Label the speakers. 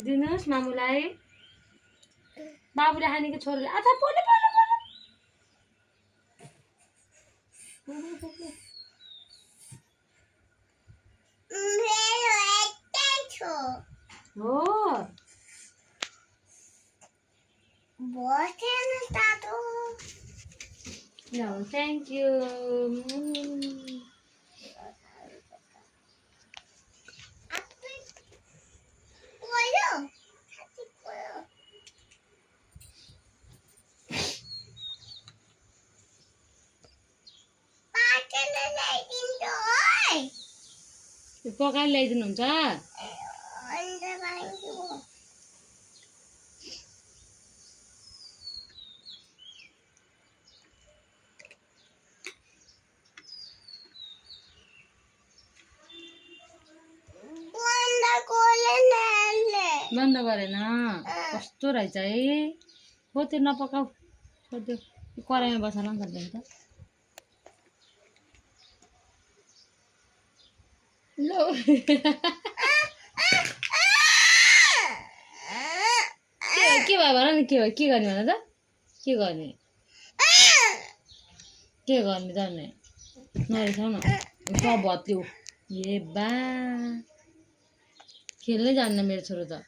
Speaker 1: दिनुहोस् मामुलाई। बाबुले खाने कि छोरीले? आथा बोले बोले बोले। हो No, thank you. पकाएर ल्याइदिनुहुन्छ? बन्द गरेन? कस्तो रहेछ है? हो त्यो नपकाऊ, छोडिदेऊ। कराईमा बसाल्न नि सक्दैन त। ल के भयो भन न? के भयो? के गर्ने भन त? के गर्ने? के गर्ने जाने? नरिसाउ न। सब भत्यो। ए बा खेल्नै जान्न मेरो छोरो त।